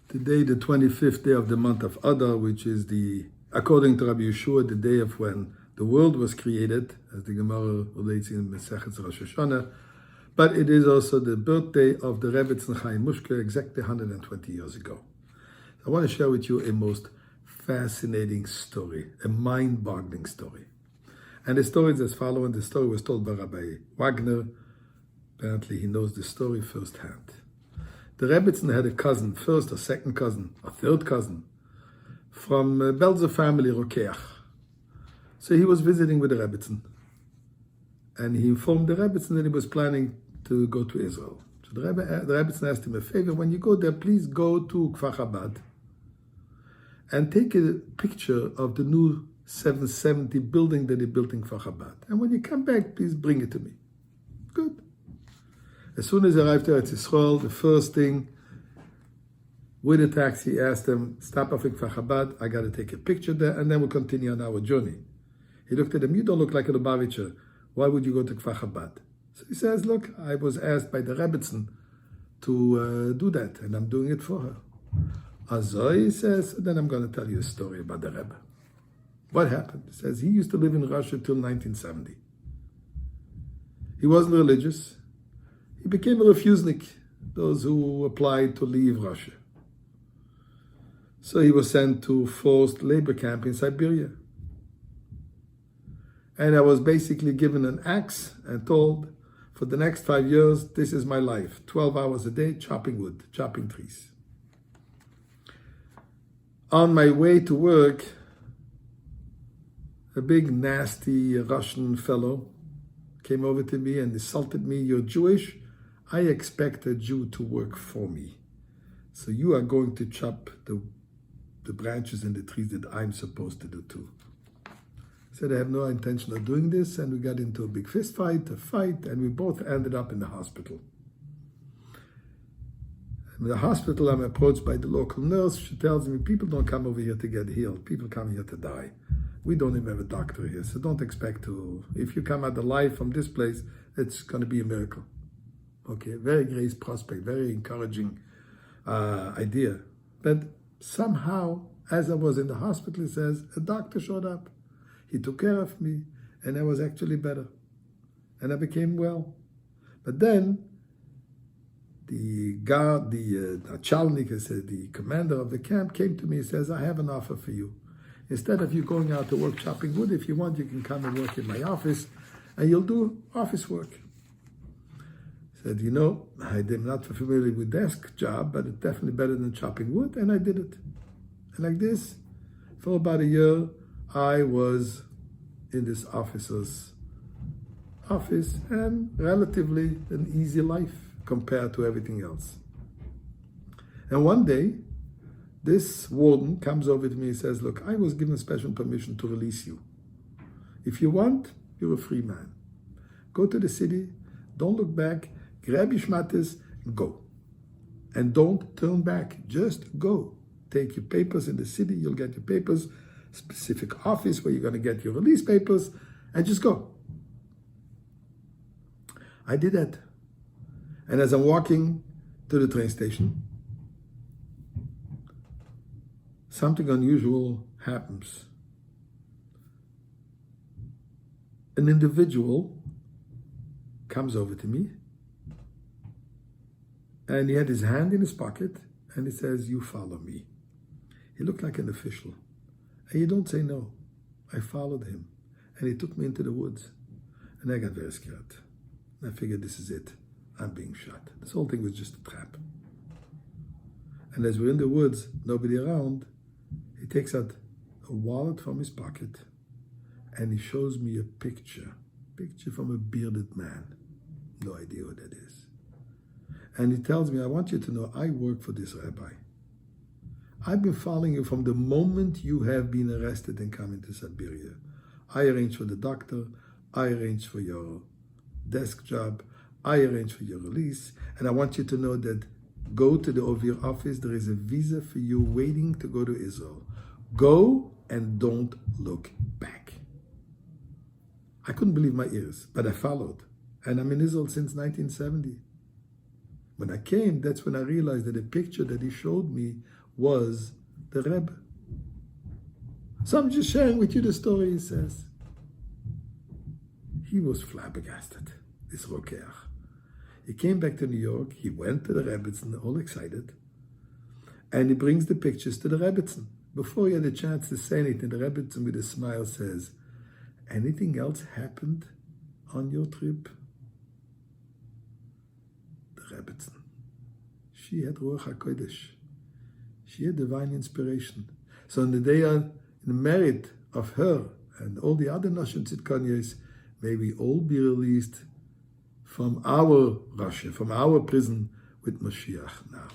Today, the 25th day of the month of Adar, which is according to Rabbi Yeshua, the day of when the world was created, as the Gemara relates in Masechet Rosh Hashanah. But it is also the birthday of the Rebbetzin Chaya Mushka, exactly 120 years ago. I want to share with you a most fascinating story, a mind-boggling story. And the story is as follows. The story was told by Rabbi Wagner. Apparently, he knows the story firsthand. The Rebbetzin had a cousin, first or second cousin, or third cousin, from Belzer family, Rokeach. So he was visiting with the Rebbetzin. And he informed the Rebbetzin that he was planning to go to Israel. So the Rebbetzin asked him a favor, when you go there, please go to Kfar Chabad and take a picture of the new 770 building that they built in Kfar Chabad. And when you come back, please bring it to me. Good. As soon as he arrived there at Israel, the first thing, with a taxi, he asked them, stop off at Kfar Chabad, I got to take a picture there, and then we'll continue on our journey. He looked at him, you don't look like a Lubavitcher. Why would you go to Kfar Chabad? So he says, look, I was asked by the Rebbetzin to do that, and I'm doing it for her. Azoi, he says, then I'm going to tell you a story about the Rebbe. What happened? He says, he used to live in Russia till 1970. He wasn't religious. He became a refusnik, those who applied to leave Russia. So he was sent to forced labor camp in Siberia. And I was basically given an axe and told, for the next 5 years, this is my life. 12 hours a day, chopping wood, chopping trees. On my way to work, a big, nasty Russian fellow came over to me and insulted me. You're Jewish? I expect a Jew to work for me. So you are going to chop the branches and the trees that I'm supposed to do too. I said, I have no intention of doing this, and we got into a big fist fight, and we both ended up in the hospital. In the hospital, I'm approached by the local nurse. She tells me, people don't come over here to get healed. People come here to die. We don't even have a doctor here, so don't expect to. If you come out alive from this place, it's going to be a miracle. Okay, very great prospect, very encouraging idea. But somehow, as I was in the hospital, he says, a doctor showed up. He took care of me, and I was actually better. And I became well. But then, the guard, the Chalnik, the commander of the camp, came to me and says, I have an offer for you. Instead of you going out to work chopping wood, if you want, you can come and work in my office, and you'll do office work. I said, I'm not familiar with desk job, but it's definitely better than chopping wood, and I did it. And like this, for about a year, I was in this officer's office, and relatively an easy life compared to everything else. And one day, this warden comes over to me and says, look, I was given special permission to release you. If you want, you're a free man. Go to the city, don't look back, grab your shmatis, and go. And don't turn back, just go. Take your papers in the city, you'll get your papers, specific office where you're going to get your release papers, and just go. I did that. And as I'm walking to the train station, something unusual happens. An individual comes over to me, and he had his hand in his pocket, and he says, you follow me. He looked like an official. And you don't say no. I followed him, and he took me into the woods, and I got very scared. And I figured, this is it. I'm being shot. This whole thing was just a trap. And as we're in the woods, nobody around, he takes out a wallet from his pocket, and he shows me a picture from a bearded man. No idea what that is. And he tells me, I want you to know, I work for this rabbi. I've been following you from the moment you have been arrested and come into Siberia. I arranged for the doctor, I arranged for your desk job, I arranged for your release, and I want you to know that go to the Ovir office, there is a visa for you waiting to go to Israel. Go and don't look back. I couldn't believe my ears, but I followed. And I'm in Israel since 1970. When I came, that's when I realized that the picture that he showed me was the Rebbe. So I'm just sharing with you the story, he says. He was flabbergasted, this Rokeach. He came back to New York, he went to the Rebbetzin, all excited, and he brings the pictures to the Rebbetzin. Before he had a chance to say anything, the Rebbetzin with a smile says, anything else happened on your trip? The Rebbetzin. She had Ruach HaKodesh. She had divine inspiration. So on the day in the merit of her and all the other Nashim Tzidkanyos, may we all be released from our Russia, from our prison with Mashiach now.